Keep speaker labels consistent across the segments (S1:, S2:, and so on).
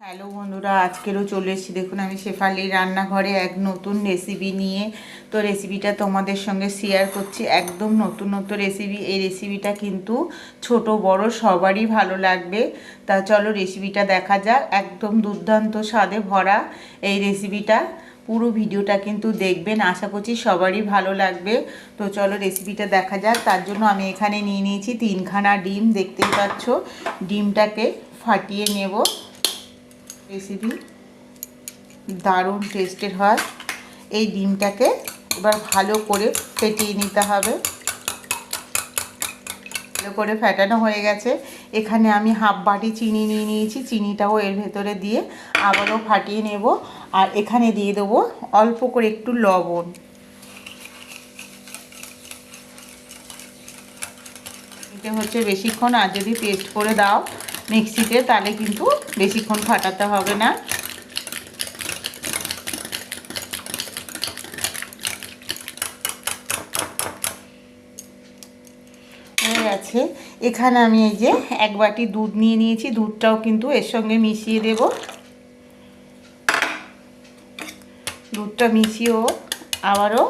S1: Hello বন্ধুরা, আজকেরও চলে এসেছি। দেখুন আমি শেফালির রান্নাঘরে এক নতুন রেসিপি নিয়ে। তো রেসিপিটা তোমাদের সঙ্গে শেয়ার করছি, একদম নতুন রেসিপি। এই রেসিপিটা কিন্তু ছোট বড় সবারই ভালো লাগবে। তা চলো রেসিপিটা দেখা যাক। একদম দুর্দান্ত স্বাদে ভরা এই রেসিপিটা, পুরো ভিডিওটা কিন্তু দেখবেন, আশা করছি সবারই ভালো লাগবে। তো চলো রেসিপিটা দেখা যাক। তার জন্য আমি এখানে নিয়ে নিয়েছি 3খানা ডিম, দেখতেই পাচ্ছ। ডিমটাকে ফাটিয়ে নেব। রেসিপি দারুণ টেস্টের হয়। এই ডিমটাকে এবার ভালো করে ফেটিয়ে নিতে হবে। ভালো করে ফেটানো হয়ে গেছে। এখানে আমি হাফ বাটি চিনি নিয়ে নিয়েছি, চিনিটাও এর ভেতরে দিয়ে আবারও ফাটিয়ে নেব। আর এখানে দিয়ে দেবো অল্প করে একটু লবণ। এটা হচ্ছে বেশিক্ষণ, আর যদি পেস্ট করে দাও মিক্সিতে তাহলে কিন্তু বেশিক্ষণ ফাটাতে হবে না। হয়ে গেছে। এখানে আমি এই যে এক বাটি দুধ নিয়ে নিয়েছি, দুধটাও কিন্তু এর সঙ্গে মিশিয়ে দেব। দুধটা মিশিয়েও আবারও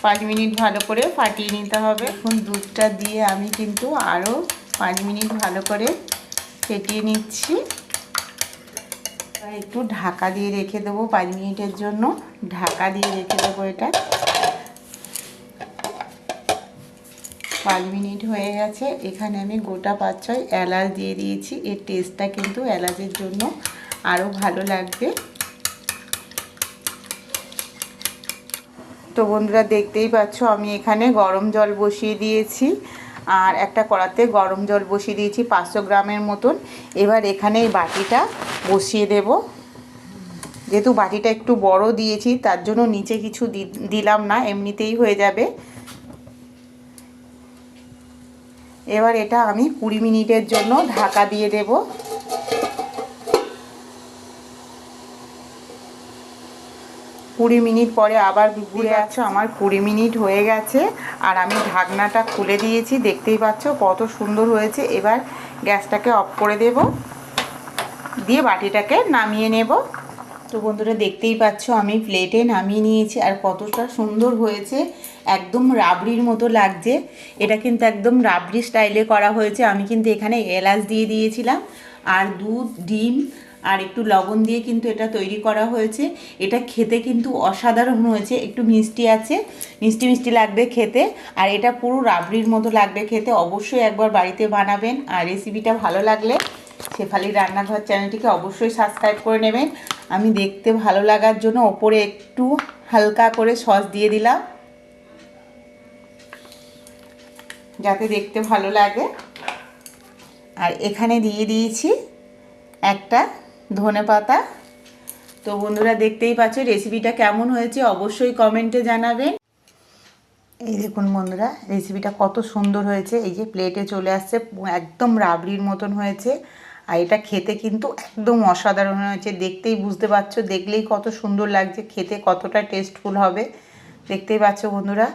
S1: 5 মিনিট ভালো করে ফাটিয়ে নিতে হবে। এখন দুধটা দিয়ে আমি কিন্তু আরও 5 মিনিট ভালো করে ফেটিয়ে নিচ্ছি। একটু ঢাকা দিয়ে রেখে দেবো 5 মিনিটের জন্য। ঢাকা দিয়ে রেখে দেবো এটা। 5 মিনিট হয়ে গেছে। এখানে আমি গোটা 5-6 এলাচ দিয়ে দিয়েছি। এর টেস্টটা কিন্তু এলাচের জন্য আরও ভালো লাগবে। তো বন্ধুরা দেখতেই পাচ্ছ আমি এখানে গরম জল বসিয়ে দিয়েছি, আর একটা কড়াতে গরম জল বসিয়ে দিয়েছি 500 গ্রামের মতন। এবার এখানে এই বাটিটা বসিয়ে দেব। যেহেতু বাটিটা একটু বড় দিয়েছি তার জন্য নিচে কিছু দিলাম না, এমনিতেই হয়ে যাবে। এবার এটা আমি 20 মিনিটের জন্য ঢাকা দিয়ে দেব। 20 মিনিট পরে আবার ঘুরে আছে। আমার 20 মিনিট হয়ে গেছে আর আমি ঢাকনাটা খুলে দিয়েছি। দেখতেই পাচ্ছ কত সুন্দর হয়েছে। এবার গ্যাসটাকে অফ করে দেব, দিয়ে বাটিটাকে নামিয়ে নেব। তো বন্ধুরা দেখতেই পাচ্ছ আমি প্লেটে নামিয়ে নিয়েছি, আর কতটা সুন্দর হয়েছে, একদম রাবড়ির মতো লাগছে। এটা কিন্তু একদম রাবড়ি স্টাইলে করা হয়েছে। আমি কিন্তু এখানে এলাচ দিয়ে দিয়েছিলাম, আর দুধ, ডিম আর একটু লবণ দিয়ে কিন্তু এটা তৈরি করা হয়েছে। এটা খেতে কিন্তু অসাধারণ হয়েছে। একটু মিষ্টি আছে, মিষ্টি মিষ্টি লাগবে খেতে, আর এটা পুরো রাবড়ির মতো লাগবে খেতে। অবশ্যই একবার বাড়িতে বানাবেন। আর রেসিপিটা ভালো লাগলে শেফালির রান্নাঘর চ্যানেলটিকে অবশ্যই সাবস্ক্রাইব করে নেবেন। আমি দেখতে ভালো লাগার জন্য ওপরে একটু হালকা করে সস দিয়ে দিলাম, যাতে দেখতে ভালো লাগে। আর এখানে দিয়ে দিয়েছি একটা ধনেপাতা। তো বন্ধুরা দেখতেই পাচ্ছ রেসিপিটা কেমন হয়েছে অবশ্যই কমেন্টে জানাবেন। এই দেখুন বন্ধুরা রেসিপিটা কত সুন্দর হয়েছে। এই যে প্লেটে চলে আসছে, একদম রাবড়ির মতন হয়েছে। আর এটা খেতে কিন্তু একদম অসাধারণ হয়েছে। দেখতেই বুঝতে পারছো, দেখলেই কত সুন্দর লাগছে, খেতে কতটা টেস্টফুল হবে দেখতেই পাচ্ছ বন্ধুরা।